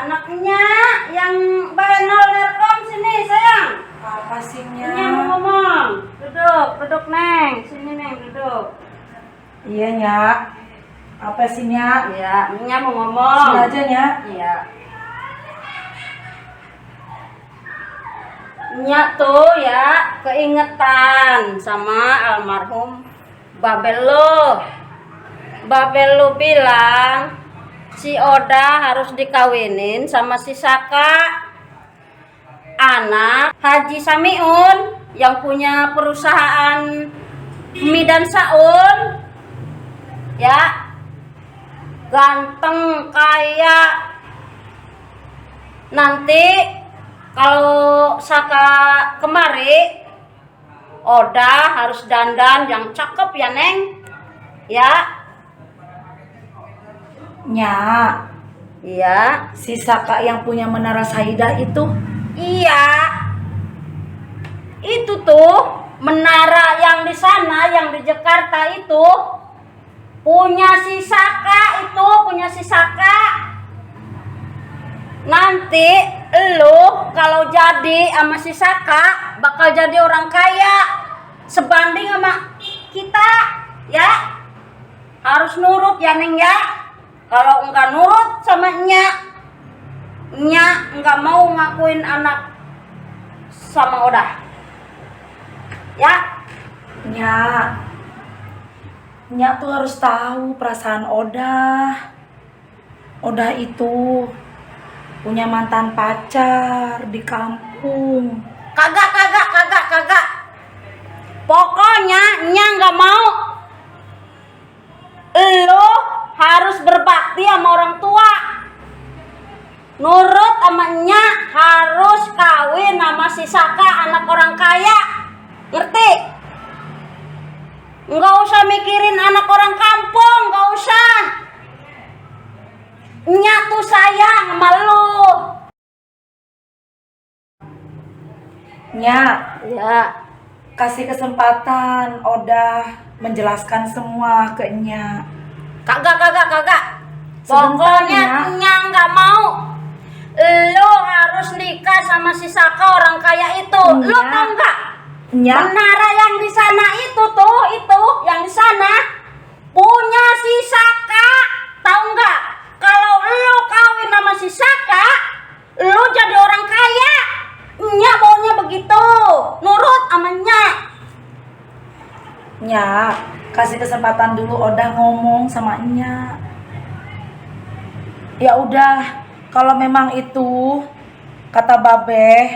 Anaknya yang banol nelpon sini sayang. Apa sih Nya? Nya mau ngomong. Duduk Neng. Sini Neng duduk. Iya Nya. Apa sih Nya? Iya, Nya mau ngomong. Sini aja Nya. Iya. Nya tuh ya keingetan sama almarhum Babel lo. Babel lo bilang si Oda harus dikawinin sama si Saka, anak Haji Samiun yang punya perusahaan mie dan saun. Ya, ganteng, kaya. Nanti kalau Saka kemari, Oda harus dandan yang cakep ya Neng. Ya. Nya. Iya. Si Saka yang punya Menara Saidah itu. Iya. Itu tuh menara yang di sana, yang di Jakarta itu punya si Saka itu, punya si Saka. Nanti lu kalau jadi sama si Saka bakal jadi orang kaya sebanding sama kita, ya. Harus nurut ya Neng ya. Kalau enggak nurut sama Nya enggak mau ngakuin anak sama Oda. Ya. Nya tuh harus tahu perasaan Oda. Oda itu punya mantan pacar di kampung. Kagak. Pokoknya Nya nggak mau. Lo harus berbakti sama orang tua. Nurut sama Nya, harus kawin sama si Saka, anak orang kaya. Ngerti? Nggak usah mikirin anak orang kampung, nggak usah. Nya tuh sayang sama lu. Nya, Ya. kasih kesempatan Oda menjelaskan semua ke Nya. Kagak. Sebentar, Pokoknya Nya. Nya nggak mau. Lo harus nikah sama si Saka orang kaya itu. Lo Nya. tau nggak? Nya. Menara yang di sana itu yang di sana punya si Saka. Tahu nggak? Kalau lo kawin sama si Saka, lo jadi orang kaya. Nya maunya begitu. Nurut sama Nya. Nya, kasih kesempatan dulu Oda ngomong sama Nya. Ya udah, kalau memang itu kata Babe,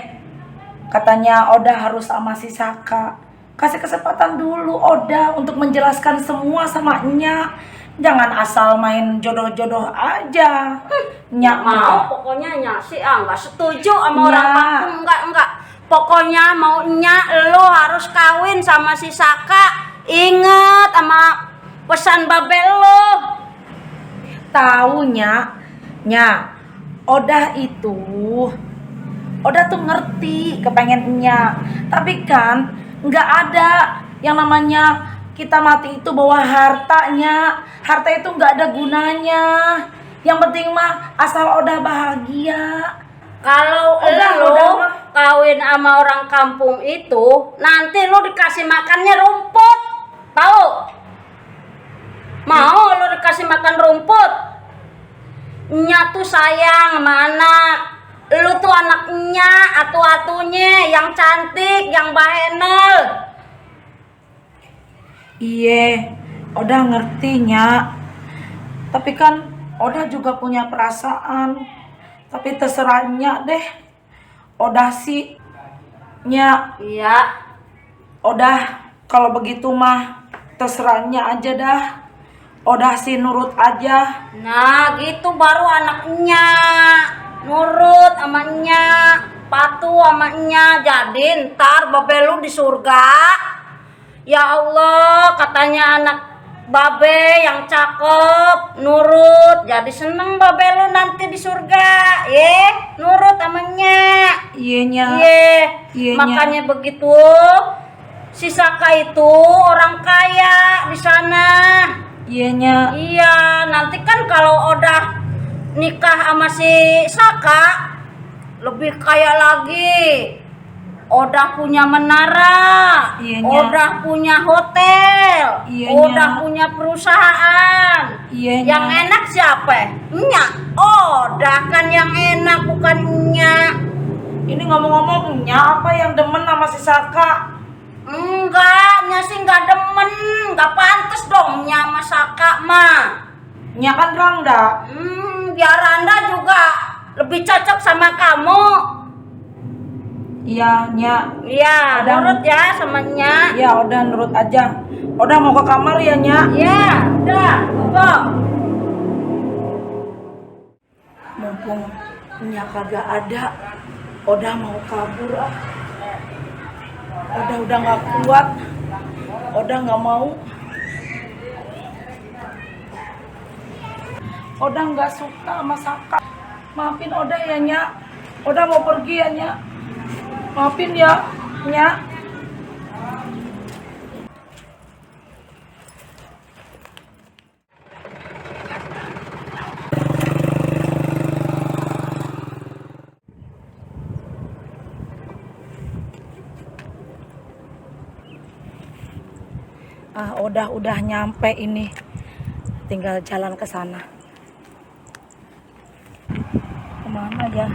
katanya Oda harus sama si Saka. Kasih kesempatan dulu Oda untuk menjelaskan semua sama Nya. Jangan asal main jodoh-jodoh aja. Nya Mau pokoknya Nya sih nggak setuju sama Nya. orang kampung. Enggak. Pokoknya mau Nya lo harus kawin sama si Saka. Ingat sama pesan Babel lo. Tahu Nya, Oda tuh ngerti kepengen Nya. Tapi kan nggak ada yang namanya kita mati itu bawa hartanya. Harta itu nggak ada gunanya. Yang penting mah asal Oda bahagia. Kalau lo kawin sama orang kampung itu, nanti lo dikasih makannya rumput. Tahu? Mau lo dikasih makan rumput? Nya tuh sayang sama anak. Lu tuh anaknya, atu-atunya, yang cantik, yang bahenol. Iye, Oda ngerti Nya. Tapi kan Oda juga punya perasaan. Tapi terserah Nya deh. Oda sih Nya. Iya. Oda kalau begitu mah terserah Nya aja dah. Oda sih nurut aja. Nah gitu baru anaknya. Nurut sama Nya, patuh sama Nya. Jadi ntar Babe lu di surga. Ya Allah, katanya anak Babe yang cakep, nurut. Jadi seneng Babe lu nanti di surga. Nurut sama Nya. Iya Nya. Iya, Makanya begitu. Si Saka itu orang kaya di sana. Iya Nya. Iya, nanti kan kalau udah nikah sama si Saka lebih kaya lagi. Odah punya menara, Iya, Nya. Odah punya hotel, Iya, Odah Nya. punya perusahaan. Iya, Yang Nya. enak siapa? Nya. Odah kan yang enak, bukan Nya. Ini ngomong-ngomong, Nya apa yang demen sama si Saka? Enggak, Nya sih enggak demen, enggak pantas dong Nya sama Saka mah. Nya kan Rangda. Biar Anda juga lebih cocok sama kamu. Iya, Nya. Iya, Udah. nurut ya sama Nya. Ya udah nurut aja. Udah mau ke kamar ya, Nya. Iya, udah, kok. Mumpung Nya kagak ada, udah mau kabur ah. Udah nggak kuat. Udah nggak mau. Udah nggak suka sama Saka. Maafin Oda ya, Nya. Oda mau pergi ya, Nya. Maafin ya, Nya. Udah nyampe ini. Tinggal jalan ke sana. Kemana ya?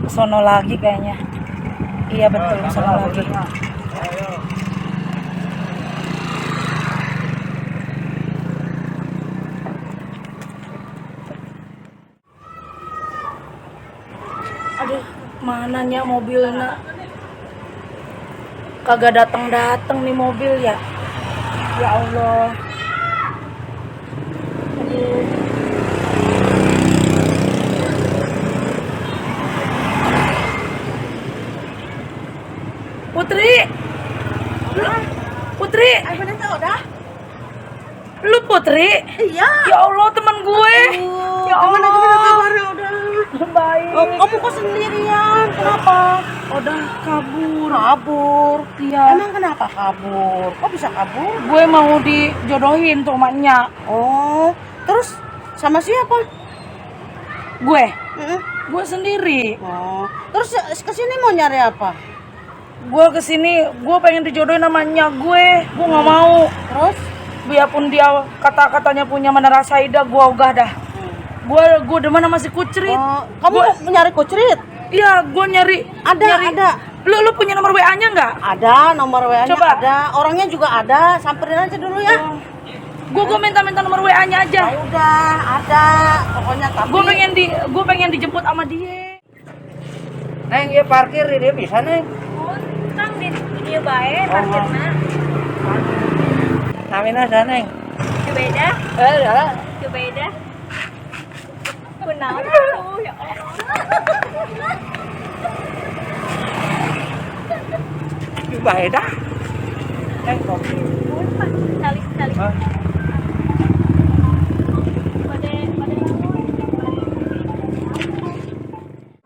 Ke sono lagi kayaknya. Iya betul, ke sono lagi. Aduh, mananya mobilnya? Kagak datang nih mobil ya. Ya Allah. Aduh. Putri. Putri. Lu Putri? Iya. Ya Allah, teman gue. Ya Allah. Gimana kabarnya udah? Baik. Kamu kok sendirian? Kenapa? Udah kabur. Kabur. Iya. Emang kenapa kabur? Kok bisa kabur? Gue mau dijodohin tuh emaknya. Oh, terus sama siapa? Gue. Mm-mm. Gue sendiri. Oh, terus kesini mau nyari apa? Gue kesini, gue pengen dijodohin namanya gue nggak mau. Terus? Biarpun dia kata-katanya punya menara Saida, gue ogah dah. Gue demen sama si Kucrit. Oh, kamu mau nyari Kucrit? Iya, gue nyari. Ada. Lu punya nomor WA-nya nggak? Ada, nomor WA-nya Coba. ada. Orangnya juga ada. Samperin aja dulu ya. Gue minta nomor WA-nya aja. Ya udah, ada. Pokoknya tapi Gue pengen dijemput sama dia. Neng, dia parkir dia bisa, Neng. kan di dia bae parkirna. Namina sana, Neng. Beda, Ya. beda. Kunaon atuh ya Allah. Coba dah. Neng, kopi. Tali. Hah?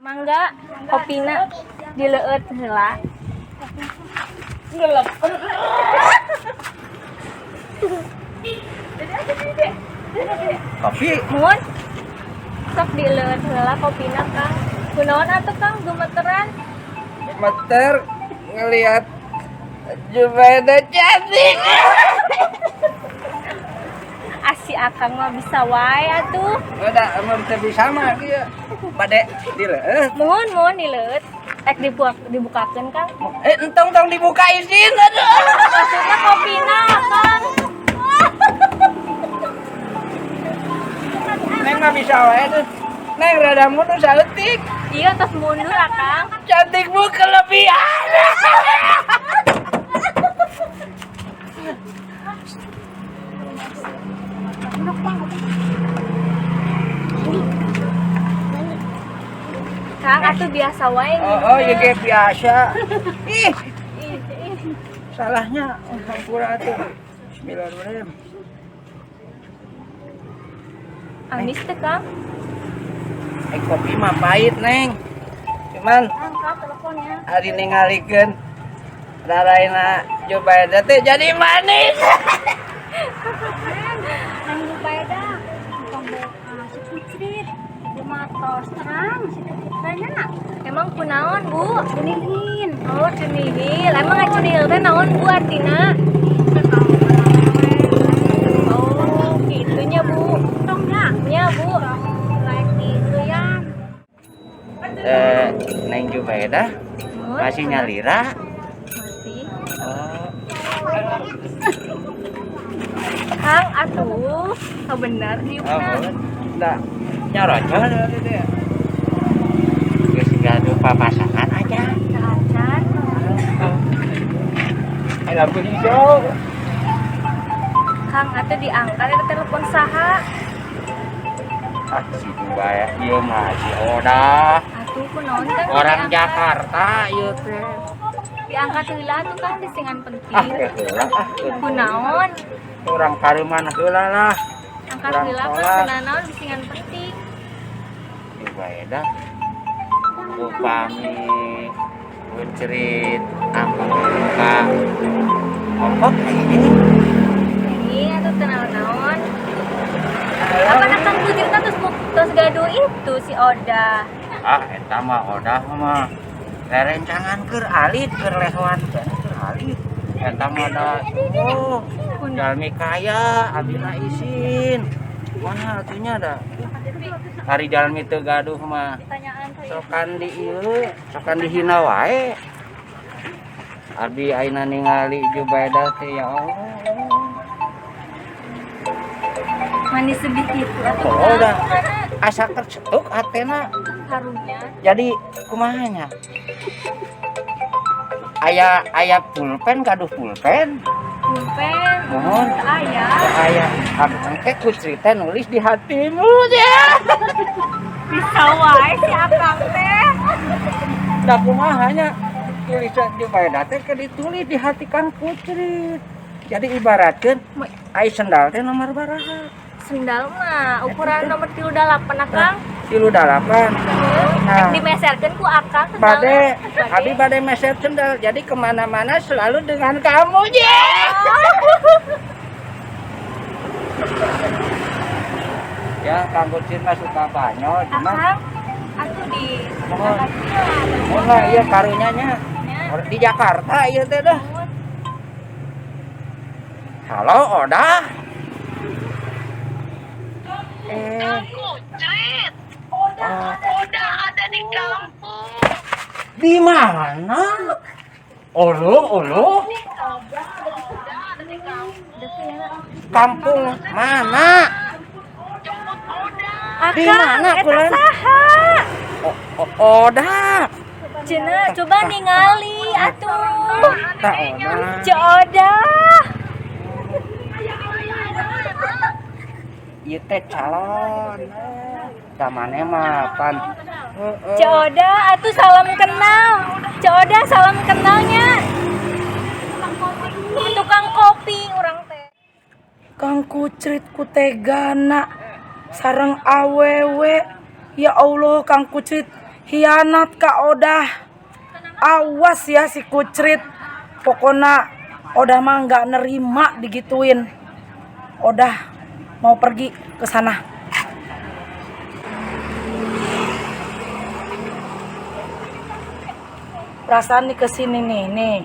Mangga kopina dileueut heula. Kopi. Mun sok dileueut heula kopina Kang. Kunaon atuh Kang gemeteran? Meter ngelihat Jubaida cantik. Asi Akang mah bisa wae atuh. Udah, emang bisa mah dia. Bade dileueut. Mun dileueut. Rek dibukakeun Kang. Entong dibuka izin. Aduh. Maksudna kopina Kang. Neng mah bisa wae tuh. Neng rada mundur saeutik. Iya tos mundur Akang. Cantikmu kelebihan. Kang atuh biasa wae. Oh, ya kayak biasa. Ih, Ih. salahnya hampura tuh. Bismillahirrahmanirrahim. Amis teh Kang. Kopi mah pahit, Neng. Cuman Angkat teleponnya. hari ningalikeun raraina Jubaida teh jadi manis. Nang Jubaida, bukan si Kucrit. matos terang kayaknya nak. Emang kunaon Bu? Cunihin. Oh cunihil. Emang cunihil teh naon Bu artina? Oh gitunya Bu. Tongnya. Ya Bu. Lagi lian. Neng Jubaida Oh, masih nyalira. masih. Oh, Kang atuh. Oh benar sih oh, benar. enggak nyorocol gitu ya. Geus gaduh papasangan aja. Acan. Ai lampu hijau. Kang atuh diangkat ada telepon saha? Ah, si Jubaya ieu mah si Oda. Atuh kunaon kan Orang Jakarta ieu teh. diangkat heula tuh kan bisingan penting. Ah, heula ah. Kunaon? Orang Kariman heula lah. Angkat Kurang heula sholat. kan kunaon bisingan penting. Jubaida upami cerit ampun ka pokok ini Ini atuh teu naon-naon. Apa nak Kang Bujir terus gaduh itu si Oda. ah eta mah Oda mah rerencangan keur alit keur lehoan keur alit eta mah da oh jalmi kaya abina isin mana atunya da hari jalmi teu gaduh mah Pertanyaan saya. sokan di ieu sokan dihina wae abdi ayeuna ningali Jubaida teh ya Allah Manis sedih gitu atuh. oh udah asa tercetuk hatena Harumnya. jadi kumahanya aya pulpen gaduh pulpen Pulpen. Mohon. Aya. aya abang teh ku cerita nulis di hatimu ya Bisa wae si Akang teh. da kumahanya tulisan Jubaida teh ke ditulis di hati Kang Putri jadi ibaratkeun ai sendal teh nomor baraha Sendal mah ukuran nomor 38 Akang. 38 Nah. Dimeserkeun ku Akang Bade, sendalna. Abi bade meser sendal, jadi kemana-mana selalu dengan kamu ya. Ya, Kang Kucin mah suka banyol, cuma Akang, atuh di oh nah, iya karunya nya di Jakarta iya teh dah. Halo Oda. Udah ada di kampung. Di mana? Ulu. Kampung mana? Di mana, Akang, eta Kulen? saha? Oda. Cenah coba ningali atuh. Tak Oda. Ce Oda. Ieu teh calon. Zamane mah pan. Ce Oda atuh salam kenal. Ce Oda salam kenalnya. Tukang kopi urang teh. Kang Kucrit ku tegana sareng awewe. Ya Allah, Kang Kucrit hianat ka Odah. Awas ya si Kucrit. Pokona Odah mah nggak nerima digituin. Odah mau pergi ke sana. Perasaan nih kesini nih.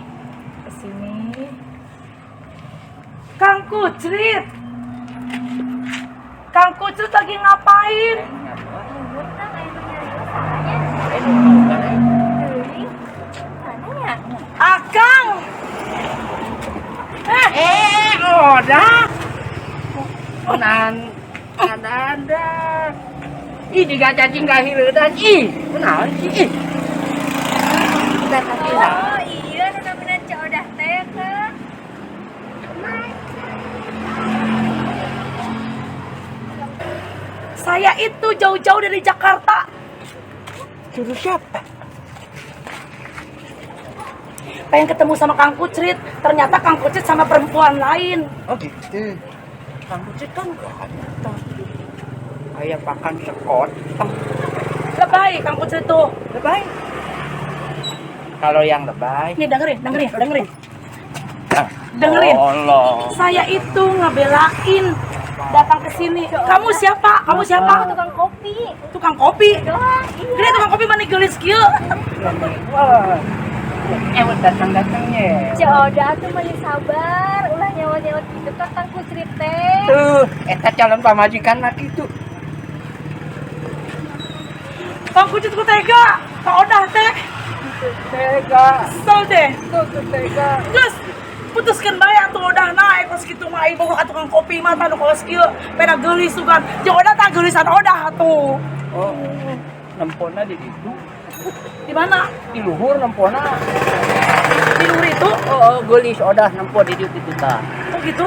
Kesini. Kang Kucrit. Kang Kucrit lagi ngapain? Akang. Oda. Nan ada. Ih juga cacing kahireudang ih. Kunaon sih ih. Kita kasih Oh iya, nu namina Ce Oda teh ke. Saya itu jauh-jauh dari Jakarta. Juru siapa? Pengen ketemu sama Kang Kucrit. Ternyata Kang Kucrit sama perempuan lain. Oh gitu. Kang Kucit kan ganteng. Kayak pakan sekot. Lebay Kang Kucrit tuh. Lebay. Kalau yang lebay. Nih dengerin. Nah, Dengerin. Allah. Saya itu ngebelain datang ke sini. Kamu siapa? Kamu siapa? Tukang kopi. Tukang kopi. Doang. Iya. Gini tukang kopi mana gelis kieu? Wah, datang-datangnya. Si Oda tuh masih sabar, ulah nyawa-nyawa gitu kan Kang Kucrit teh. Tuh, eta calon pamajikan mah kitu. Kang Kucrit ku tega. Kang Odah teh. Tega, Kesel deh. tuh tega. Geus putuskeun bae atuh Odah na kos kitu mah ibu ka tukang kopi mah tanu kos kieu. Pena geulis sugan. Jeung Odah tah geurisan Odah atuh. Oh, nempona di situ. Di mana? Di luhur nempona. Di luhur itu? Oh, geulis odah nempo di dieu kitu tah. Oh gitu.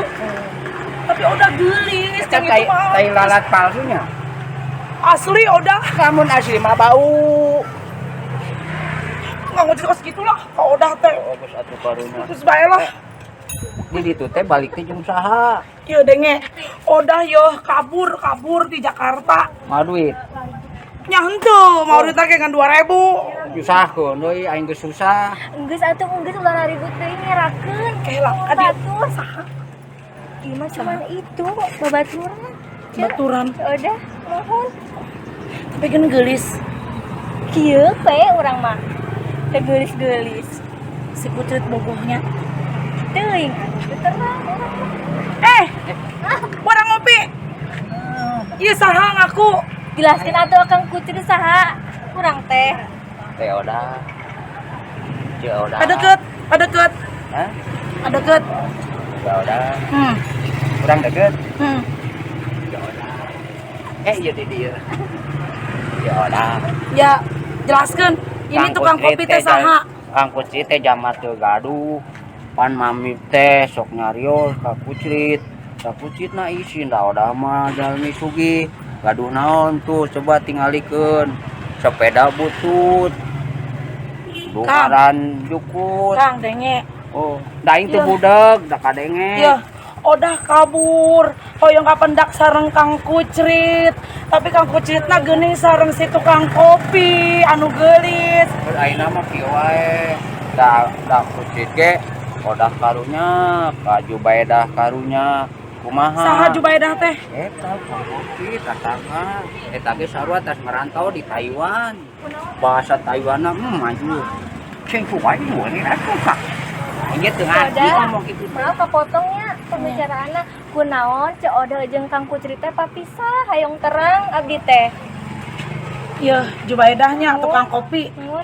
Tapi Odah geulis. Eta Jeung itu mah tai lalat palsunya. asli Odah. Lamun asli mah bau. Kang Kucrit kos kitu lah. Ka Odah teh. Oh, geus atuh karunya. Terus bae lah. Di ditu teh balik teh jeung saha? Ieu denge. Odah yo kabur di Jakarta. Mah duit. Nya henteu, mau ditake ngan 2000. Susahkeun deui aing geus susah. Enggeus atuh enggeus ulah ribut deui nyerakeun. Kelah ka dieu. Batur. Ieu mah cuman itu babaturan. Baturan. Si Oda, mohon. Tapi kan geulis. Kieu pe urang mah. Teu geulis-geulis. Si Kucrit bogohnya. Teuing, terang urang mah. Orang ngopi. Iya saha ngaku. Jelaskeun atuh Kang Kucrit saha urang teh. Teh odah. Ceu odah. Ada deket. Hah? Ada deket. Ceu odah. Hmm. Urang deket. Hmm. Ceu odah. Ieu di dieu. Ceu odah. Ya, jelaskan. Ini tukang kopi teh saha? Kang Kucrit teh jamat teu gaduh. Pan mami teh sok nyarios ka Kucrit. Ka Kucrit na isin da odah mah jalmi sugih. Gaduh naon tuh coba tingalikeun. Sepeda butut. Bukaran jukut. Kang denge. Oh, da aing teu Iya. budeg, da kadenge. Iya. Odah kabur. Hoyong kapendak sareng Kang Kucrit. Tapi Kang Kucritna geuning sareng si tukang kopi anu geulis. Aina mah kieu wae. Da Kucrit ge odah karunya, ka Jubaedah karunya. Kumaha? Saha Jubaedah teh? Eta Kang Kopi tatangga. Eta ge sarua tas merantau di Taiwan. Bahasa Taiwanna maju. Ceng kuai we atuh Kak. Ieu teu ngarti Oda, ngomong kitu. maaf kapotongnya pembicaraanna kunaon Cek Oda jeung Kang Kucrit teh papisah hayong terang abdi teh. Iya, Jubaedahnya tukang kopi. Mun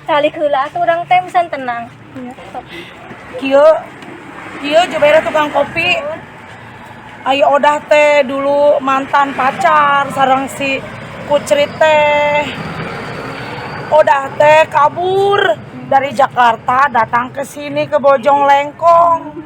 talik heula atuh urang teh misan tenang. Kieu Jubaedah tukang kopi. Ayo Odah teh dulu mantan pacar sareng si Kucrit teh. Odah teh kabur dari Jakarta datang ke sini ke Bojong Lengkong.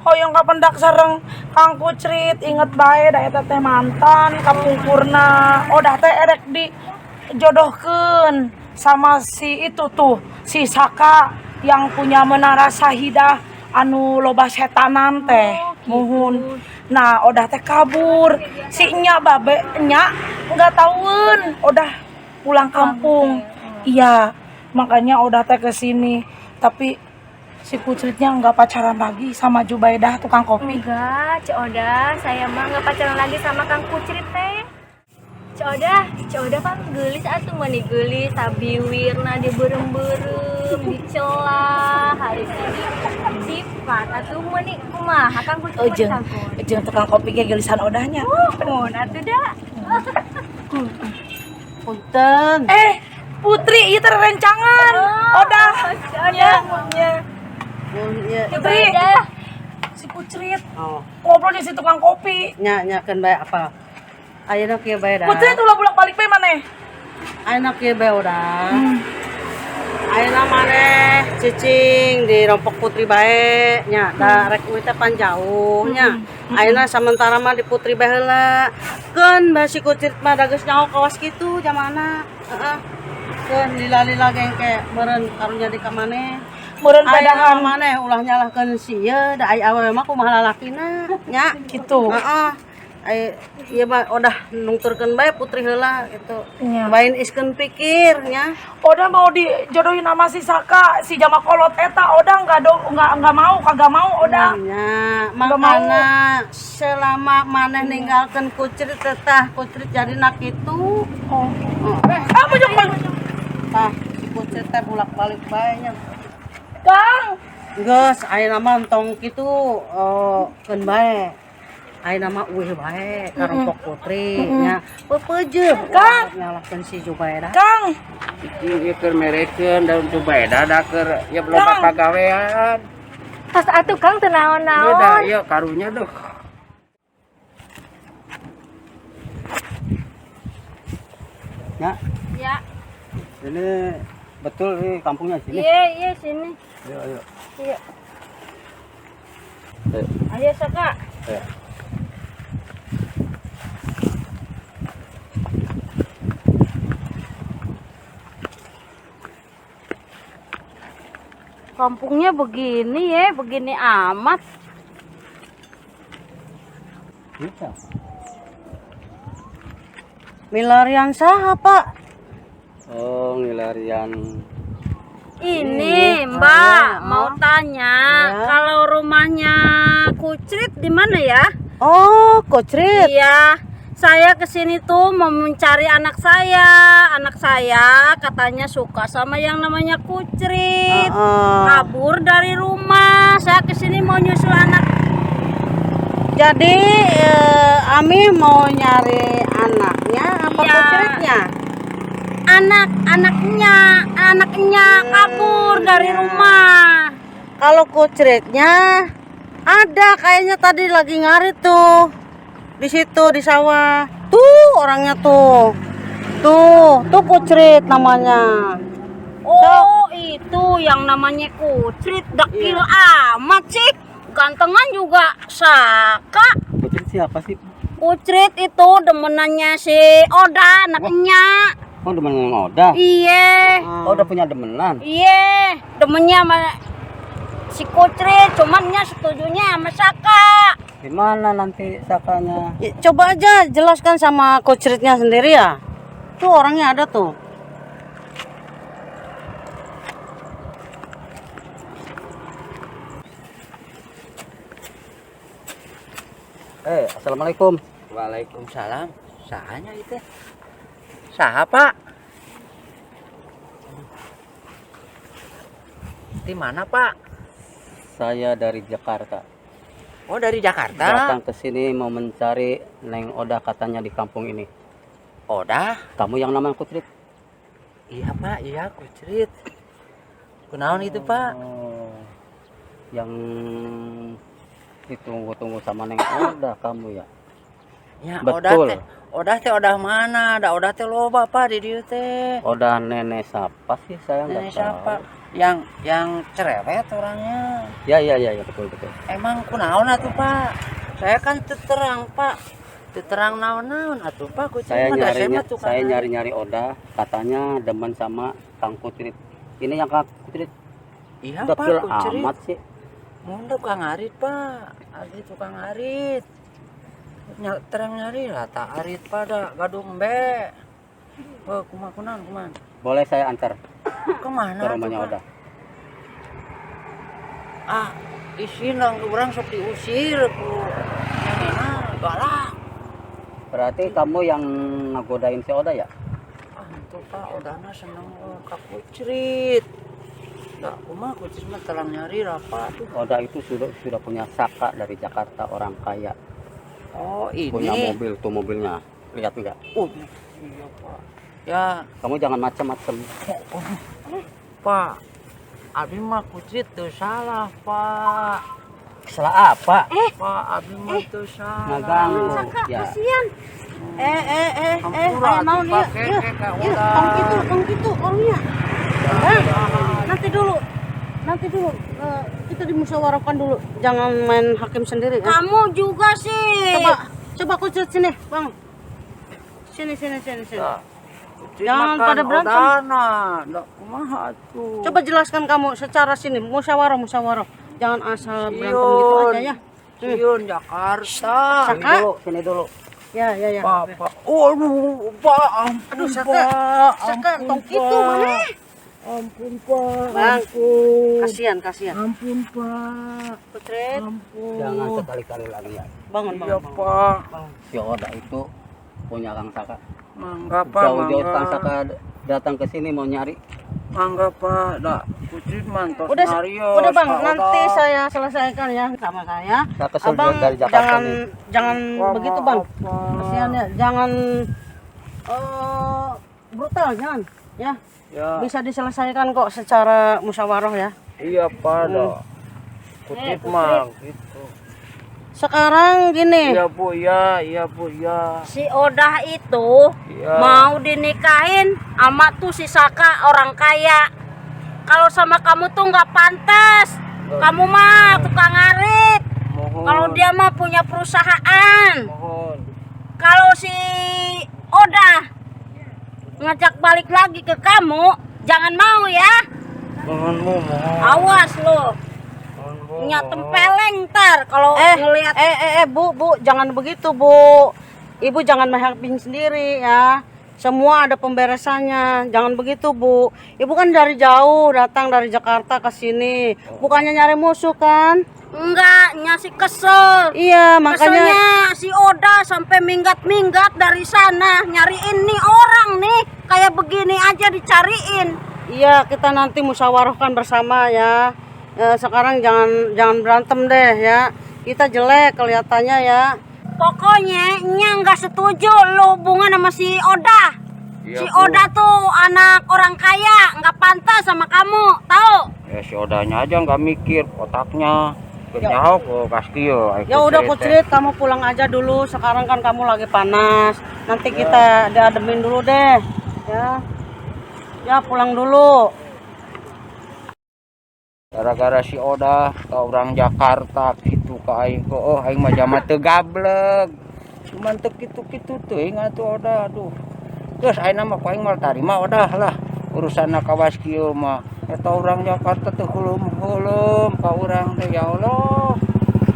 Hoyong kapendak sareng Kang Kucrit inget bae da eta teh mantan kapungkurna. Odah teh erek dijodohkeun sama si itu tuh, si Saka yang punya menara Sahidah anu loba setanan teh. Muhun. Nah, Odah teh kabur. Si nya babe nya enggak tahuan Odah pulang kampung. Iya, makanya Odah teh ke sini. Tapi si Kucritnya enggak pacaran lagi sama Jubaedah tukang kopi. Enggak, Cek Oda, saya mah enggak pacaran lagi sama Kang Kucrit teh. Cek Oda kan geulis atuh meuni geulis, sabiwirna diberem-berem, dicela, harusnya sifat atuh meuni kumaha Kang Kucrit mah Jeung disangkut. jeung tukang kopi ge geulisan Odahnya. Mun atuh da. Punten. Putri, ieu teh rencangan. Odah. Oda. Ya, Putri. Oda. Si Kucrit oh, ngobrol jeung si tukang kopi. nyakeun bae apa? Ayeuna kieu bae da. Putri tuh bolak-balik bae maneh. Ayeuna kieu bae udah. Ayeuna maneh cicing di rompok Putri bae nya, da rek we teh pan jauh nya. Ayeuna sementara mah di Putri bae heula. Keun bae si Kucrit mah da geus nyaho kawas kitu jamana. Heeh. Keun lila-lila gengke meureun karunya di ka maneh. Meureun Ayeuna pedahan maneh ulah nyalahkeun si ieu da ai awewe mah kumaha lalakina nya. gitu. Heeh. iya mah udah nungturkeun bae putri heula gitu. Nya. Bain iskeun pikirnya. Oda mau dijodohin sama si Saka, si jama kolot eta Oda nggak mau, kagak mau Oda. Ya, Nggak makana selama maneh ninggalkeun kucrit tetah kucrit jadi nak itu. Oh. Kamu juga Tah, si kucrit teh bolak-balik bae nya. Kang. Geus ayeuna mah entong kitu keun bae. Ayeuna mah eueuh bae ka Rompok Putri nya. Peupeujeuh Kang. nyalahkeun si Jubaida. Kang. Cicing ieu keur merekeun daun Jubaida da keur ya belum pagawean. Tas atuh Kang teu Ieu da naon-naon. ieu karunya duh. Ya, Ya, ini betul ini kampungnya sini. iya sini. Ayo, ayo. Iya. Ayo. Ayo Saka. Ayo. Kampungnya begini ya, begini amat. Bisa. Milarian saha, Pak? Oh, milarian. Ini Ini, Mbak saya mau tanya, Ya. kalau rumahnya Kucrit di mana ya? Oh, Kocrit. Iya, saya kesini tuh mau mencari anak saya. Anak saya katanya suka sama yang namanya Kucrit. Kabur dari rumah. Saya kesini mau nyusul anak. Jadi Ami mau nyari anaknya apa Iya. Kocritnya? Anaknya kabur dari rumah. Kalau Kocritnya ada kayaknya tadi lagi ngarit tuh. Di situ di sawah. Tuh orangnya tuh. Tuh Kocrit namanya. Oh, itu yang namanya Kucrit. Dakil amat sih. Gantengan juga Saka. Kocrit siapa sih? Kucrit itu demenannya si Oda, anaknya. Oh, demen yang Oda. Iya. Oh, udah punya demenan. Iya, demennya sama si Kucrit, cumannya setujunya sama Saka. Gimana nanti sakanya? Ya, coba aja jelaskan sama Kocritnya sendiri ya. Tuh orangnya ada tuh. Assalamualaikum. Waalaikumsalam. Sahanya itu? Saha, Pak? Di mana, Pak? Saya dari Jakarta. Oh, dari Jakarta. Datang ke sini mau mencari Neng Oda katanya di kampung ini. Oda? Kamu yang namanya Kutrit? Iya, Pak. Iya, Kucrit. Kunaon itu, Pak? Oh, yang ditunggu-tunggu sama Neng Oda kamu ya? Ya, Betul. Oda teh Oda mana? Da Oda teh loba, Pak, di dieu teh. Oda nenek siapa sih saya nggak Nenek tahu. siapa? Yang cerewet orangnya. Ya betul. Emang kunaon atuh, Pak? Saya kan terang, Pak. Terang naon-naon atuh, Pak. Kucing Saya mah da mah tukang saya nyari. nyari Oda katanya demen sama Kang Kutrit. Ini yang Kang Kutrit Iya, Pak, dekil Kucrit. amat sih. Mun tukang arit, Pak. Ari tukang arit. Terang nyari lah, tak arit pada gadung be. Oh, kumaha. Boleh saya antar Kemana ke tuh, rumahnya Pak? Oda? Ah, isin lang orang sok diusir ku nenena galak. Berarti kamu yang ngagodain si Oda ya? Ah, itu Pak, Odana seneng ka Kucrit. Enggak, kumaha Kucrit mah telang nyari rapa tuh. Oda itu sudah punya Saka dari Jakarta, orang kaya. Oh, ini. Punya mobil tuh mobilnya. Lihat enggak? Iya, Pak. Ya, Kamu jangan macam-macam. Pak. Abi mah Kucrit tuh salah, Pak. Salah apa? Pak, Abi mah tuh salah. Ngaganggu. Saka, Ya. kasihan. Ampura, mau tuh, nih. pakai Yuk, kayak yuk, udah. tong gitu orangnya. Nanti dulu. Kita dimusyawarahkan dulu. Jangan main hakim sendiri ya. Kamu juga sih. Coba Kucrit sini, Bang. Sini. Ya. Jangan Makan pada berantem. Odana, ndak kumaha tuh. Coba jelaskan kamu secara sini, musyawarah. Jangan asal berantem gitu Siun. aja ya. Ciun Jakarta. Sini dulu. Ya. Pak. Waduh, Pak. Ampun, Aduh, Pak. Saka, Ampun, tong itu Pak. mana? Ampun, Pak. Bang, Ampun. kasihan. Ampun, Pak. Putrit, Ampun. Jangan sekali-kali lagi ya. bangun. Iya, Pak. Si Oda itu punya Kang Saka. Mangga, Pak. Jauh-jauh Kang Mangga. Saka datang ke sini mau nyari. Mangga, Pak. Dak, Putri mantos Udah, Mario. udah bang, Pak nanti Oda. saya selesaikan ya sama saya. Saya kesel Abang dari Jakarta jangan nih. jangan Wah, begitu bang. maaf, Pak. Kasihan ya, jangan brutal jangan. Ya, Ya, bisa diselesaikan kok secara musyawarah ya. iya, Pak. Dak. Putri mah gitu. Sekarang gini, Iya, Bu. Iya, Bu. Ya. Si Odah itu Iya. mau dinikahin sama tuh si Saka orang kaya. Kalau sama kamu tuh nggak pantas. Kamu mah tukang ngarit. Mohon. Kalau dia mah punya perusahaan. Mohon. Kalau si Odah ngajak balik lagi ke kamu, jangan mau ya. Mohon, Bu. Mohon. Awas lo. Mohon, Bu. Nya tempeleng ntar kalau ngelihat. Bu, jangan begitu Bu. Ibu jangan menghapin sendiri ya. Semua ada pemberesannya. Jangan begitu Bu. Ibu kan dari jauh datang dari Jakarta ke sini. Bukannya nyari musuh kan? Enggak, nya si kesel. Iya, makanya Keselnya si Oda sampai minggat-minggat dari sana nyariin nih orang nih kayak begini aja dicariin. iya kita nanti musyawarahkan bersama ya. Sekarang jangan berantem deh ya. Kita jelek kelihatannya ya. Pokoknya nya nggak setuju lo hubungan sama si Oda. Iya, Si Bu. Oda tuh anak orang kaya, nggak pantas sama kamu, tahu? Ya si Odanya aja nggak mikir otaknya. Kenyaho kok pasti yo. Ya udah Kucrit, kamu pulang aja dulu. Sekarang kan kamu lagi panas. Nanti kita diademin dulu deh. Ya. Ya pulang dulu. Gara-gara si Oda ke orang Jakarta gitu ke aing kok aing mah jaman teu gablek. Cuman teu kitu-kitu teuing atuh Oda aduh. Geus ayeuna mah ku aing mah tarima Oda lah. Urusanna kawas kieu mah eta orang Jakarta teu heulum-heulum ka urang teh ya Allah.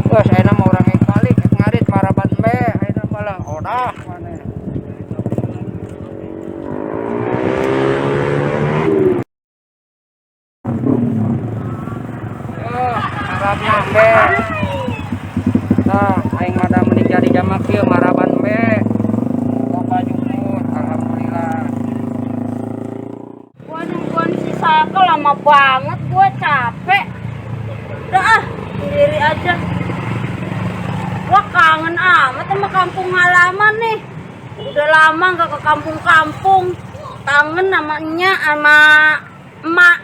Geus ayeuna mah urang yang balik ngarit maraban be ayeuna mah lah Oda maneh. Harapna be. Nah, aing mah da mending jadi jamak kieu maraban be. Loba jumut, alhamdulillah. Gua nungguin si Saka lama banget, gua capek. Udah ah, sendiri aja. Gua kangen amat sama kampung halaman nih. Udah lama nggak ke kampung-kampung. Kangen namanya sama emak.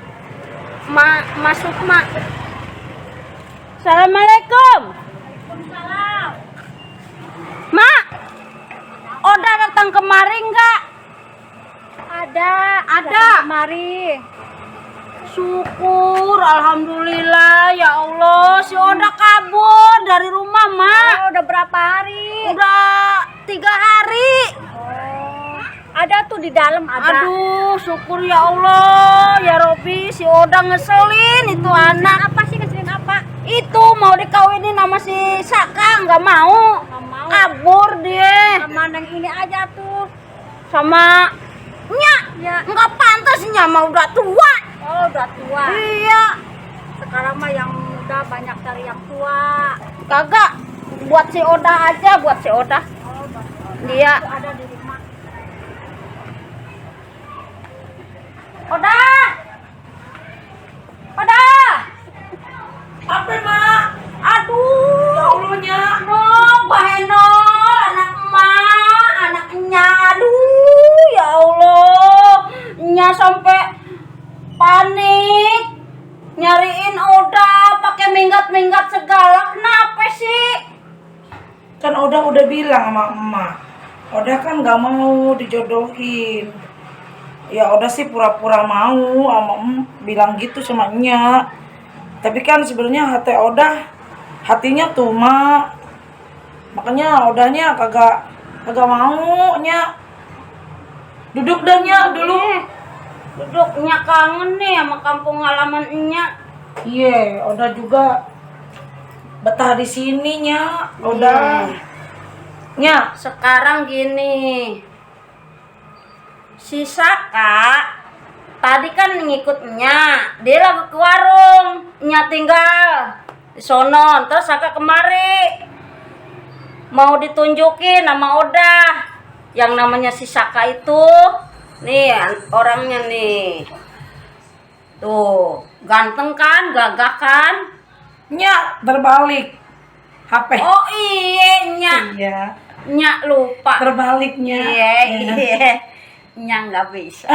Mas Sukma. Assalamualaikum. Waalaikumsalam. Mak, Oda datang kemari nggak? Ada. Mari. Syukur, alhamdulillah ya Allah. Si Oda kabur dari rumah, Mak. Udah berapa hari? Udah 3 hari. Ada tuh di dalam ada. Aduh, syukur ya Allah. Ya Robi, si Oda ngeselin itu anak. Apa sih ngeselin apa? Itu mau dikawinin sama si Saka, nggak mau. Nggak mau. Kabur dia. Sama yang ini aja tuh. Sama Nya. Ya. Nggak pantas Nya mah udah tua. Oh, udah tua. Iya. Sekarang mah yang muda banyak cari yang tua. Kagak. Buat si Oda aja, buat si Oda. Dia Ada di rumah. Oda. Oda. Apa mak? Aduh. Ya Allahnya. No, Baheno, anak emak, anaknya. Aduh, ya Allah. Nya sampai panik. Nyariin Oda pakai minggat-minggat segala. Kenapa sih? Kan Oda udah bilang sama emak. Oda kan gak mau dijodohin. Ya Oda sih pura-pura mau sama bilang gitu sama Nya. Tapi kan sebenarnya hatinya tuh mak. Makanya Odanya kagak mau Nya. Duduk dah Nya dulu. Duduknya kangen nih sama kampung halaman Nya. Iya, Oda juga betah di sini nya. Udah. Nya, Sekarang gini, si Saka tadi kan ngikutnya, dia lagi ke warung, nya tinggal di sono, terus Saka kemari mau ditunjukin sama Oda yang namanya si Saka itu, nih orangnya nih, tuh ganteng kan, gagah kan? nya terbalik. HP. Oh iya, Iya. nya lupa. Terbaliknya. Iya. Nya nggak bisa.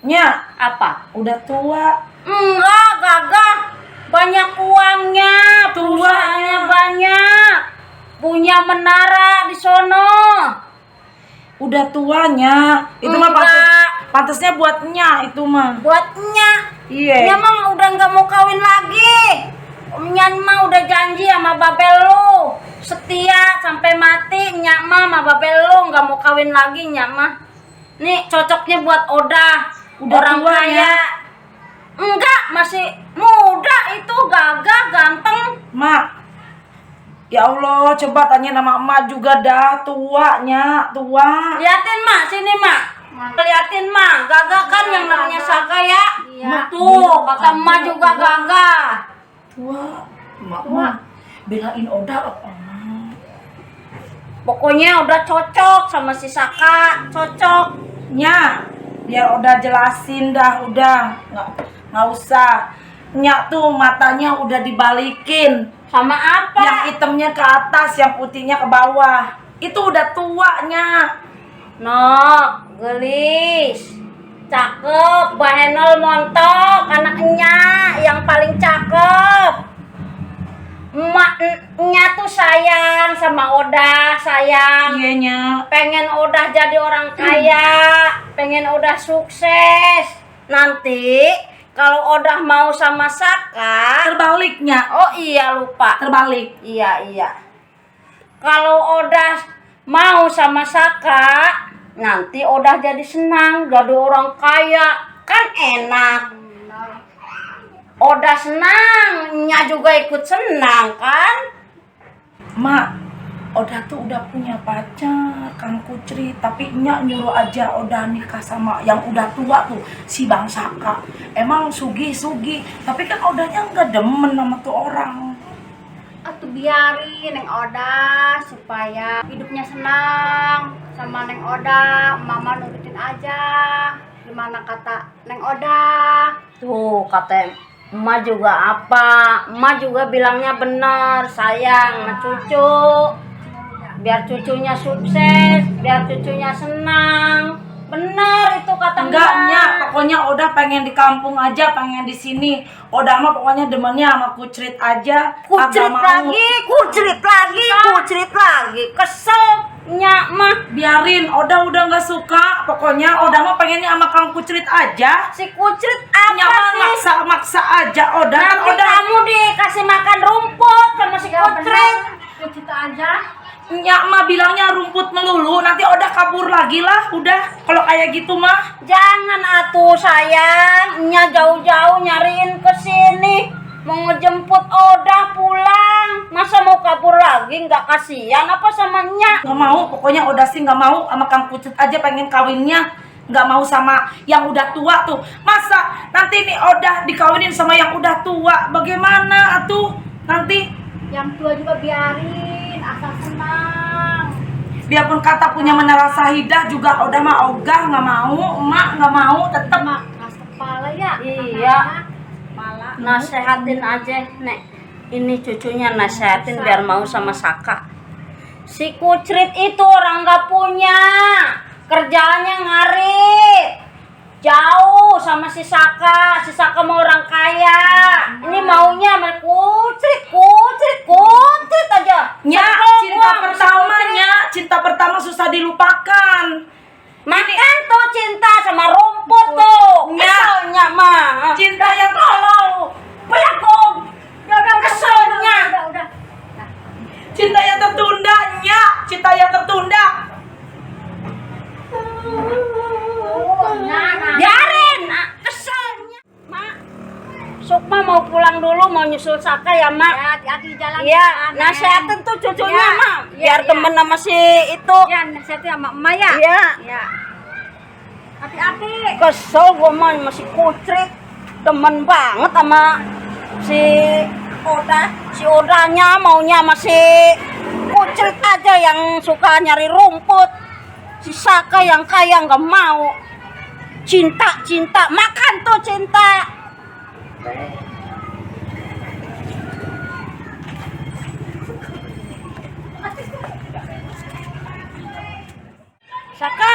Nya, Apa? udah tua. Enggak, gagah. Banyak uangnya, perusahaannya banyak. Punya menara di sono. Udah tuanya. Itu mah Enggak. pantasnya buat nya itu mah. Buat Nya. Iya. Nya mah udah nggak mau kawin lagi. Nya mah udah janji sama babel lu. Setia sampai mati. Nya mah sama babel lu nggak mau kawin lagi. Nya mah. Nih cocoknya buat Oda. Udah Orang tua, kaya. Nya? Enggak, masih muda itu, gagah, ganteng. Mak. Ya Allah, coba tanya nama emak juga dah, tuanya, tua. Liatin mak, sini mak. Liatin mak, gagah kan yang namanya Saka ya. Iya. Tuh, kata emak juga gagah. Tua. Mak. Belain Oda apa, Mak? Pokoknya udah cocok sama si Saka, cocok. Nya, biar Oda jelasin dah, udah. Nggak usah. Nya tuh matanya udah dibalikin. Sama apa? Yang hitamnya ke atas, yang putihnya ke bawah. Itu udah tuanya. No, gelis. Cakep, bahenol montok, anaknya yang paling cakep. Emaknya tuh sayang sama Oda, sayang. Iya, Nya. Pengen Oda jadi orang kaya, pengen Oda sukses. Nanti kalau Oda mau sama Saka, Terbaliknya. oh iya lupa. Terbalik. Iya. Kalau Oda mau sama Saka, nanti Oda jadi senang, jadi orang kaya, kan enak. Oda senang, Nya juga ikut senang kan? Mak, Oda tuh udah punya pacar, Kang Kucri, tapi Nya nyuruh aja Oda nikah sama yang udah tua tuh, si Bang Saka. Emang sugi, tapi kan Odanya nggak demen sama tuh orang. Atuh biarin Neng Oda supaya hidupnya senang sama Neng Oda. Mama nurutin aja gimana kata Neng Oda. Tuh kata emak juga apa? Emak juga bilangnya benar, sayang sama cucu. Biar cucunya sukses, biar cucunya senang. Benar itu kata Enggak, emak. Nya, pokoknya Oda pengen di kampung aja, pengen di sini. Oda mah pokoknya demennya sama Kucrit aja. Kucrit lagi, kesel Nya mah. Biarin, Oda udah nggak suka. Pokoknya Oda mah pengennya sama Kang Kucrit aja. Si Kucrit apa Nya mah sih? maksa aja Oda. Kan Nanti Oda kamu dikasih makan rumput sama si Kucrit. Kita aja. Nya mah bilangnya rumput melulu, nanti Oda kabur lagi lah, udah. Kalau kayak gitu mah, Jangan atuh sayang, Nya jauh-jauh nyariin ke sini, mau ngejemput Oda pulang. Masa mau kabur lagi? Nggak kasihan apa sama Nya? nggak mau. Pokoknya Oda sih nggak mau sama Kang Kucrit aja, pengen kawinnya. Nggak mau sama yang udah tua tuh. Masa nanti nih Oda dikawinin sama yang udah tua, bagaimana atuh? Nanti Yang tua juga biarin asal senang. biarpun kata punya menara Sahidah juga Oda mah ogah nggak mau, emak nggak mau, tetep. Mak keras kepala ya. Iya. Kepala. Nasehatin aja, Nek. Ini cucunya nasehatin biar mau sama Saka. Si Kucrit itu orang nggak punya, kerjaannya ngarit. Jauh sama si Saka mau orang kaya. Ini maunya sama Kucrit aja. Nya, Sebel cinta gua sama si Kucrit. pertamanya, cinta pertama susah dilupakan. Makan tuh cinta sama rumput tuh. Nya. Keselnya mah. Cinta yang tolol. Belakang. Udah. Keselnya. Udah. cinta yang tertunda, Nya, cinta yang tertunda. Nah. Biarin, keselnya. Mak. Sok mah mau pulang dulu, mau nyusul Saka ya, Mak. Ya, hati-hati di jalan. Iya, Neng. nasihatin tuh cucunya, Ya, Mak. iya, Biar iya. temen sama si itu. Ya, nasihatin sama emak ya. Iya. Ya. Hati-hati. Kesel gua mah masih kucrit. Demen banget sama si Oda. Si Odanya maunya masih kucrit aja yang suka nyari rumput. Si Saka yang kaya nggak mau. Cinta, cinta, makan tuh cinta. Saka,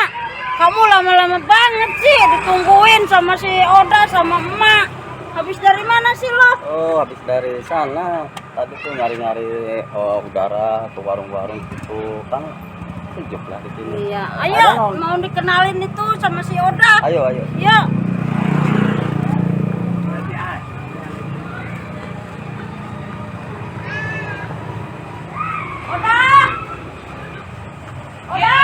kamu lama-lama banget sih ditungguin sama si Oda sama emak. Habis dari mana sih lo? Oh, habis dari sana. Tadi tuh nyari-nyari udara ke warung-warung gitu. Kan sejuk lah di sini. Iya, ayo mau dikenalin itu sama si Oda. Ayo, ayo. Yuk. Oda. Oda.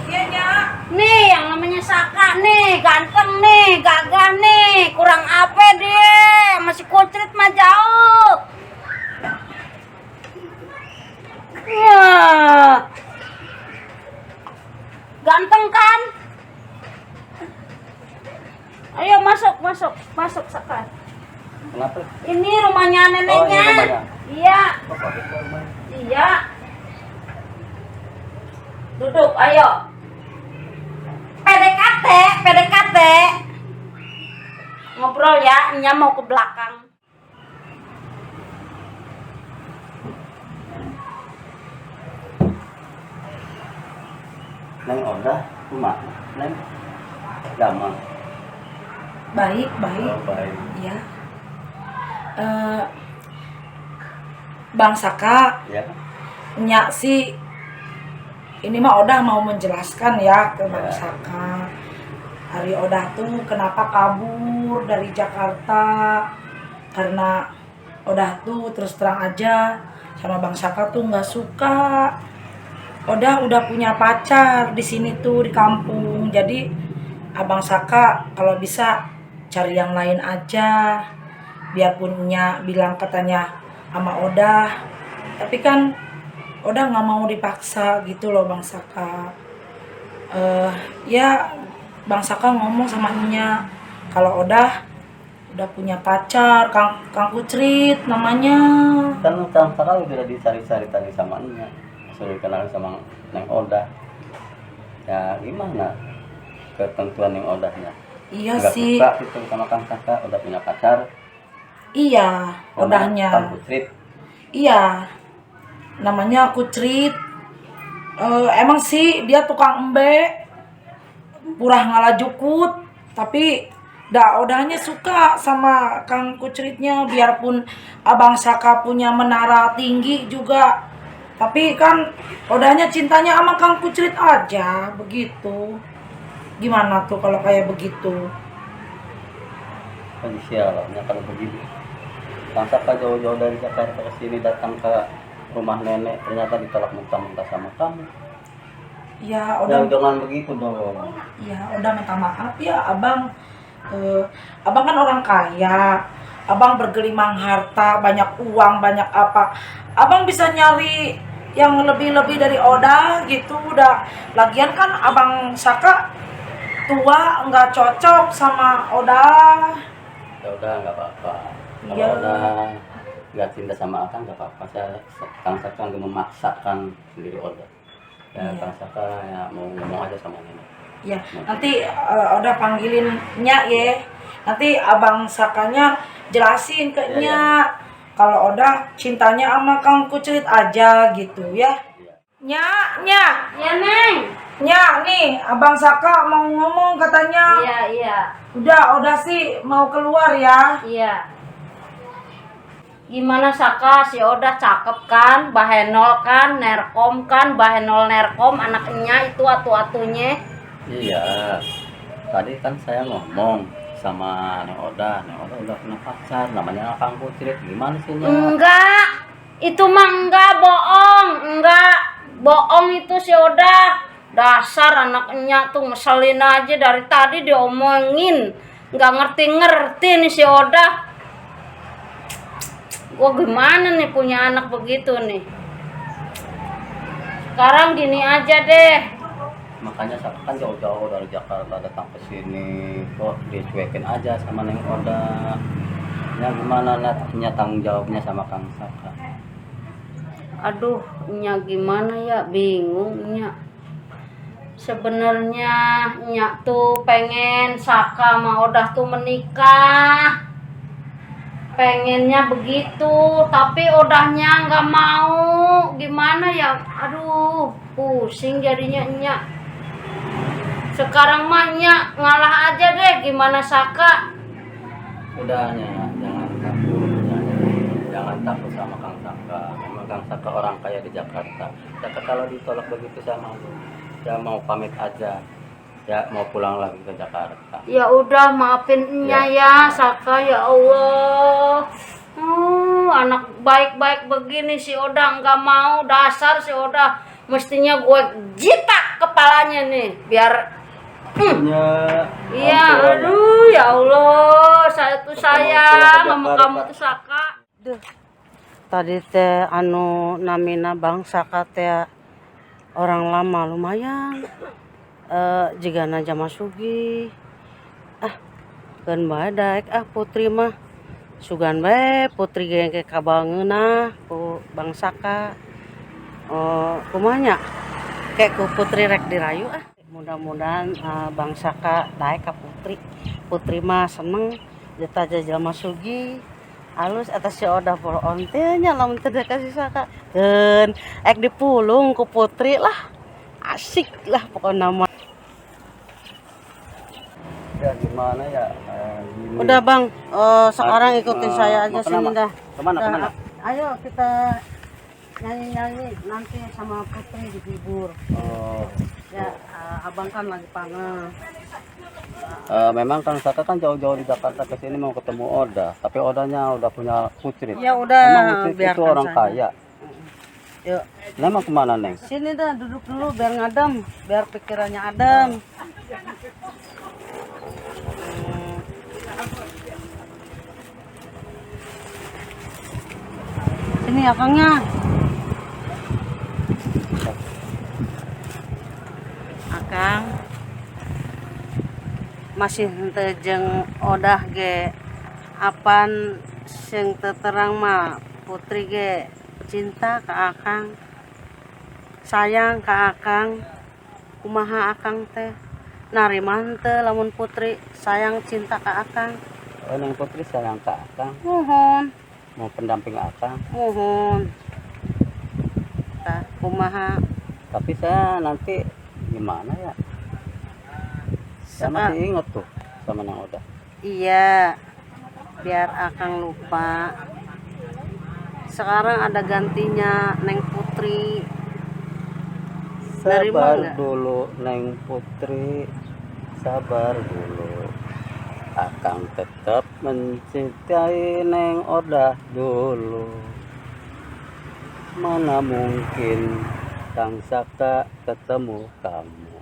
Iya, Nya. Nih yang namanya Saka nih, ganteng nih, gagah nih, kurang apa dia, masih kucrit mah jauh. Ya. Ganteng kan? Ayo masuk Saka. Kenapa? Ini rumahnya neneknya. Oh, ini rumahnya. Iya, Oh, bagus tuh rumahnya. iya. Duduk, ayo. PDKT. Ngobrol ya, Nya mau ke belakang. Neng Oda, rumah. Neng Gamal. Baik. Oh, baik. Iya. Bang Saka, Ya. Nya sih ini mah Odah mau menjelaskan ya ke Bang Ya. Saka. Hari Odah tuh kenapa kabur dari Jakarta? Karena Odah tuh terus terang aja sama Bang Saka tuh nggak suka. Odah udah punya pacar di sini tuh di kampung. Jadi Abang Saka kalau bisa cari yang lain aja. Biarpun Nya bilang katanya sama Odah, tapi kan Odah nggak mau dipaksa gitu loh Bang Saka. Ya Bang Saka ngomong sama Nya kalau Odah udah punya pacar, Kang Kucrit namanya. Kan Saka udah dicari-cari tadi sama Nya. Suruh kenalan sama Neng Oda. Ya gimana ketentuan Neng Odahnya? Iya Nggak sih, suka gitu sama Kang Saka, udah punya pacar. iya Sama Odahnya. Kang Putrit. Iya, namanya Kucrit. Emang sih dia tukang embe, purah ngalah jukut, tapi Odahnya suka sama Kang Kucritnya. Biarpun Abang Saka punya menara tinggi juga, tapi kan Odahnya cintanya sama Kang Kucrit aja, begitu. Gimana tuh kalau kayak begitu? Kan sialnya kalau begitu. Kang Saka jauh-jauh dari Jakarta ke sini datang ke rumah nenek, ternyata ditolak mentah-mentah sama kamu. Ya, Udah Odah. jangan begitu dong. Ya udah minta maaf ya abang. Abang kan orang kaya. Abang bergelimang harta, banyak uang, banyak apa. Abang bisa nyari yang lebih-lebih dari Oda gitu. Udah lagian kan Abang Saka tua, nggak cocok sama Oda. Ya udah nggak apa-apa. Kalau Iya. udah nggak cinta sama Akang nggak apa-apa. Kang Saka nggak memaksakan sendiri Oda. Ya Iya. Kang Saka ya mau ngomong aja sama nenek. Ya nanti Oda panggilin Nya ya. Nanti Abang Sakanya jelasin ke Iya, Nya kalau Oda cintanya sama Kang Kucrit aja gitu ya. Iya. Nya. Ya, Neng. Nya nih, Abang Saka mau ngomong katanya. Iya. Udah sih mau keluar ya. Iya. Gimana Saka, si Oda cakep kan, bahenol kan, nerkom kan, bahenol nerkom, anaknya itu atu-atunya. Iya. Tadi kan saya ngomong sama Neng Oda. Neng Oda udah punya pacar, namanya Kang Putrit. Gimana sih Nya? Enggak, itu mah enggak, bohong itu si Oda. Dasar anaknya tuh ngeselin aja dari tadi diomongin, nggak ngerti nih si Oda. Wah gimana nih punya anak begitu nih. Sekarang gini aja deh. Makanya Saka kan jauh-jauh dari Jakarta datang ke sini, kok dicuekin aja sama Neng Oda. Ya gimana nantinya tanggung jawabnya sama Kang Saka? Aduh, nya gimana ya, bingung nya. Sebenarnya nya tuh pengen Saka sama Odah tuh menikah. Pengennya begitu, tapi Odahnya nggak mau. Gimana ya? Aduh, pusing jadinya nya. Sekarang mah nya ngalah aja deh, gimana Saka? Udahnya jangan takut sama Kang Saka. Memang Kang Saka orang kaya di Jakarta. Saka kalau ditolak begitu sama lu, ya mau pamit aja, ya mau pulang lagi ke Jakarta. Ya udah maafin nya ya, Saka ya Allah. Anak baik-baik begini si Oda nggak mau, dasar si Oda. Mestinya gue jitak kepalanya nih biar iya, aduh ya Allah, saya tuh sayang sama kamu tuh Saka. Tadi teh anu namina Bang Saka teh orang lama lumayan. Jika naja masugi kan bae daek putri mah sugan bae putri ge kabangeuna ku Bang Saka. Kumanya kayak ku putri rek dirayu mudah-mudahan Bang Saka daek ka putri mah seneng jeta jajal masugi halus atas si Oda polo onte nya lamun teu kasih Saka keun ek dipulung ku putri lah asik lah pokoknya mah. Ya gimana ya? Gini. Udah Bang, sekarang ikutin saya aja sini dah. Kemana? Ayo kita nyanyi-nyanyi nanti sama Putri dihibur. Oh. Ya, abang kan lagi panas. Memang Kang Saka kan jauh-jauh di Jakarta ke sini mau ketemu Oda, tapi Odanya udah punya Putri. Ya udah, Memang Putri itu biarkan orang saja. kaya. Yuk, Neng mau kemana Neng? sini dah duduk dulu biar ngadem, biar pikirannya adem. Sini akangnya. Akang masih henteu jeung Odah ge apan sing teu terang mah Putri ge cinta ka akang, sayang ka akang. Kumaha akang teh narima henteu lamun Putri sayang cinta ka akang? Neng Putri sayang ke Akang, Mohon, mau pendamping Akang. mohon. Tah kumaha? Tapi saya nanti gimana ya? Saya masih ingat tuh sama Neng Oda. Iya, biar akang lupa. Sekarang ada gantinya Neng Putri. Nerima Sabar nggak? dulu Neng Putri, sabar dulu. Akang tetap mencintai Neng Oda dulu. Mana mungkin Kang Saka ketemu kamu.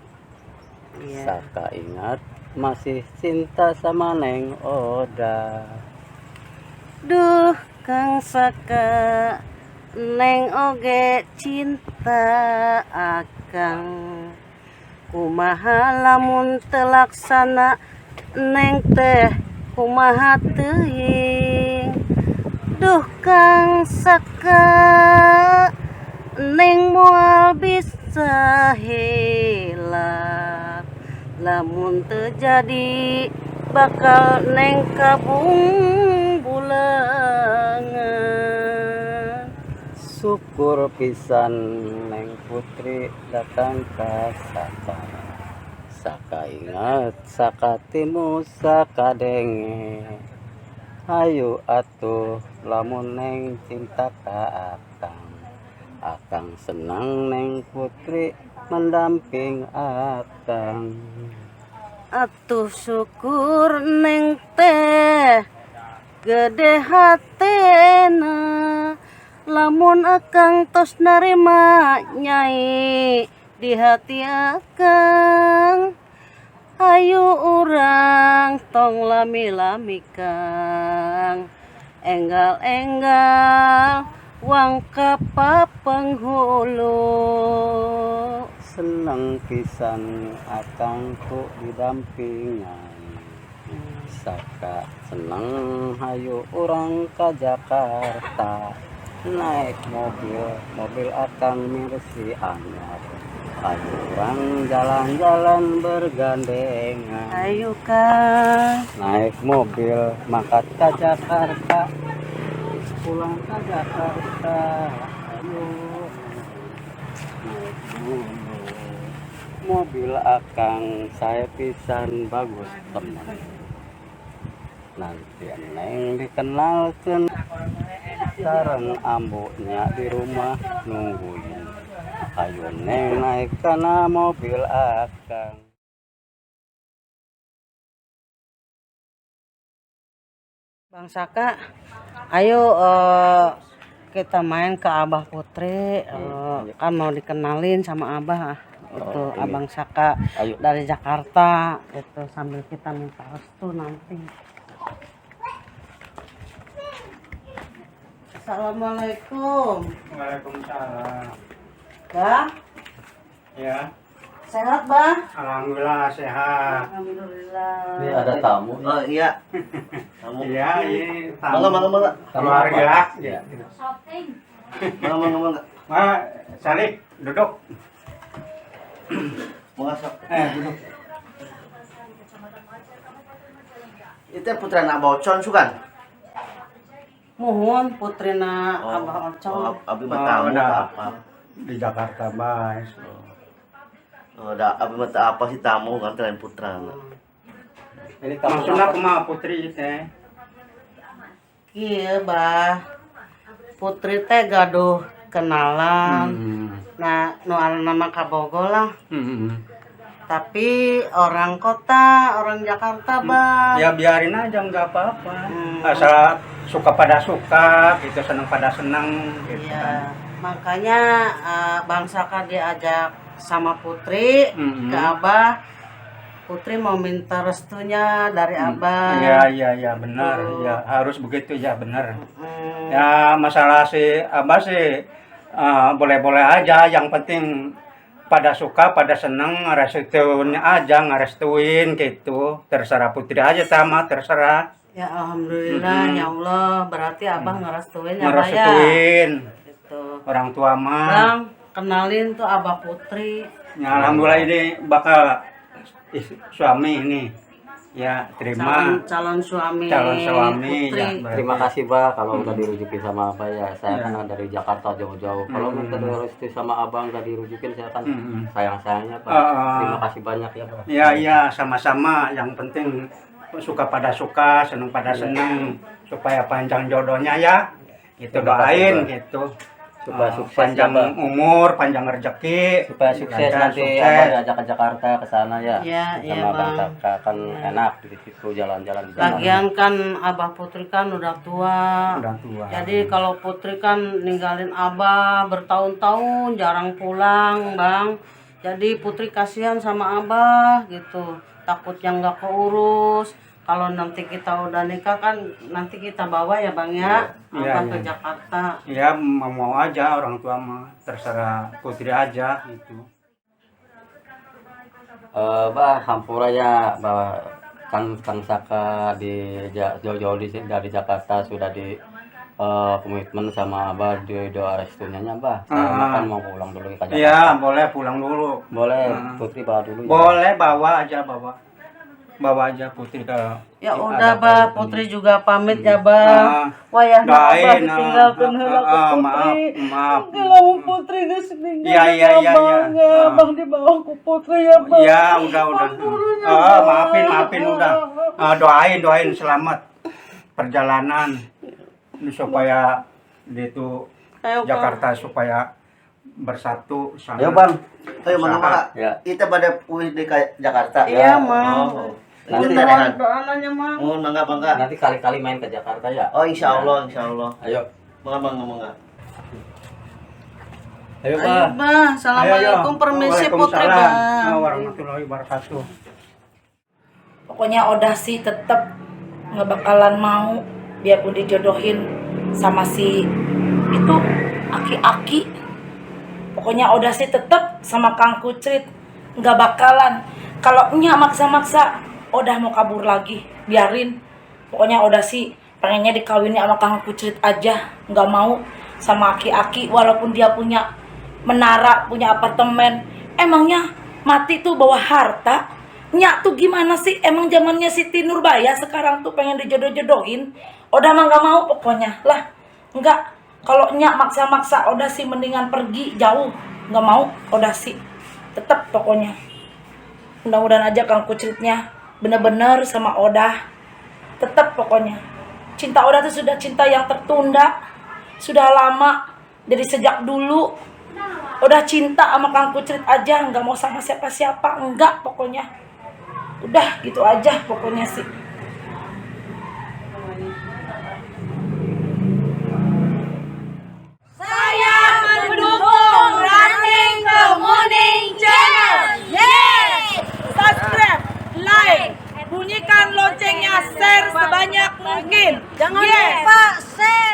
Iya. Saka ingat masih cinta sama Neng Oda. Duh, Kang Saka, Neng oge cinta akang. Kumaha lamun teu laksana Neng teh kumaha teuing. Duh Kang Saka, Neng moal bisa hilap. Lamun terjadi bakal Neng kabung bulangan. Syukur pisan Neng Putri datang ke Saka. Saka ingat, Saka timu, Saka denge. Hayu atuh lamun Neng cinta ka Akang. Akang senang Neng Putri mendamping Akang. Atuh syukur Neng teh gede hatena. Lamun Akang tos narima nyai di hati Akang. Ayo urang tong lami-lami Kang. enggal-enggal wangka penghulu. Senang pisan akangku didampingan Saka senang hayu orang ke Jakarta naik mobil akan mirsi anyar hayu orang jalan-jalan bergandengan Ayo kan naik mobil mangkat ke Jakarta pulang ke Jakarta ayo naik mobil akang saya pisan bagus teman nanti neng dikenalkan sareng ambunya di rumah nungguin ayo neng naik kana mobil akang. Bang Saka, ayo kita main ke Abah Putri. Kan mau dikenalin sama Abah itu ini. Abang Saka Ayo. dari Jakarta itu sambil kita minta restu nanti. Assalamualaikum. Waalaikumsalam. Bah, Ya, sehat Bah? alhamdulillah sehat. Alhamdulillah. Ini ada tamu. Oh iya. Kamu. Iya, ini Mangga. keluarga. Ya. Mangga. Ma, Salih, duduk. Masuk. Duduk. Itu putra nak bocon sukan. Mohon putrina Abah Ocon. Abi mah tamu udah. apa? Di Jakarta, Bas. Oh, da abi mah apa sih tamu kan lain putra. Ini tamu Maksudnya kumaha putri teh? Iya Bah, Putri teh gaduh kenalan. Nah, nu nama Kabogo lah. Tapi orang kota, orang Jakarta, Bah. Ya biarin aja nggak apa-apa. Asal suka pada suka, gitu senang pada senang, gitu Iya, kan. makanya Bang Saka diajak sama Putri ke Abah. Putri mau minta restunya dari Abah. Iya benar. Tuh. Ya harus begitu ya benar. Hmm, Ya masalah si Abah sih boleh-boleh aja. Yang penting pada suka, pada senang, ngerestuin aja, ngerestuin gitu. Terserah Putri aja sama, terserah. Ya Alhamdulillah, ya Allah. Berarti Abah ngerestuin ya Abah ya. Ngerestuin Gitu. orang tua mah. Bang, kenalin tuh Abah Putri. Ya, alhamdulillah ini bakal suami ini. Ya terima. Calon suami. Calon suami, Putri. ya, Terima kasih Bah kalau udah dirujukin sama Abah ya. Saya kan dari Jakarta jauh-jauh. Kalau minta restu sama Abang nggak dirujukin saya kan sayang-sayangnya Pak. Terima kasih banyak ya Pak. Iya sama-sama. Yang penting suka pada suka, senang pada senang, supaya panjang jodohnya ya. Itu Terima kasih, doain Pak. gitu. Supaya sukses panjang ya, Pak. umur, panjang rezeki, Supaya sukses lancar, nanti sukses. Abang diajak ke Jakarta ke sana ya. Iya, iya, sama Bang Bang. Saka kan enak di situ jalan-jalan di sana. Lagian kan Abah Putri kan udah tua. Udah tua. Jadi kalau Putri kan ninggalin Abah bertahun-tahun jarang pulang, Bang. Jadi Putri kasihan sama Abah gitu. Takutnya nggak keurus. Kalau nanti kita udah nikah kan nanti kita bawa ya Bang ya. Iya, Abah ke iya. Jakarta. Ya mau aja orang tua mah, terserah Putri aja gitu. Bah hampura ya Bah Kang Saka di jauh-jauh dari Jakarta sudah di komitmen sama Abah di doa restunya Bah. Saya kan mau pulang dulu ke Jakarta. Iya boleh pulang dulu. Boleh Putri bawa dulu ya. Boleh bawa aja Putri ke. Ya ada udah Bah, Pak. Putri juga pamit ya Bah. Wayah Abah doain, ditinggalkan heula ke Putri. maaf. Kalau Putri geus ninggalin Iya, Abang, iya. Abang dibawa ku Putri ya Bang. Ya udah. Maafin udah. Doain selamat perjalanan supaya di itu Ayo, Bang. Jakarta supaya bersatu sana. Ayo Bang. Ayo mangga. Ya. Kita pada pulang di Jakarta. Iya, Mang. Oh. Nanti Nanti rehan. doanya Mang. Oh, mangga. Nanti kali-kali main ke Jakarta ya. Oh, insya Allah. Ayo. Mangga. Ayo Ayo Bah. Bah, assalamualaikum, permisi Putri Waalaikumsalam Bang. warahmatullahi wabarakatuh. Pokoknya Odah sih tetep nggak bakalan mau biarpun dijodohin sama si itu aki-aki, pokoknya Oda sih tetep sama Kang Kucrit. Nggak bakalan kalau Nya maksa-maksa Oda mau kabur lagi, biarin. Pokoknya Oda sih pengennya dikawini sama Kang Kucrit aja, nggak mau sama aki-aki walaupun dia punya menara, punya apartemen. Emangnya mati tuh bawa harta? Nya tuh gimana sih? Emang zamannya Siti Nurbaya sekarang tuh pengen dijodoh-jodohin. Oda mah nggak mau pokoknya. Lah, nggak. Kalau Nya maksa-maksa Oda sih mendingan pergi jauh. Nggak mau Oda sih. Tetap pokoknya. Mudah-mudahan aja Kang Kucritnya bener-bener sama Oda. Tetap pokoknya. Cinta Oda tuh sudah cinta yang tertunda. Sudah lama. Dari sejak dulu. Udah cinta sama Kang Kucrit aja, nggak mau sama siapa-siapa, enggak pokoknya. Udah gitu aja pokoknya sih. Saya mendukung Running Kemuning Channel. Yeay! Subscribe, like, bunyikan loncengnya, share sebanyak mungkin. Jangan lupa share.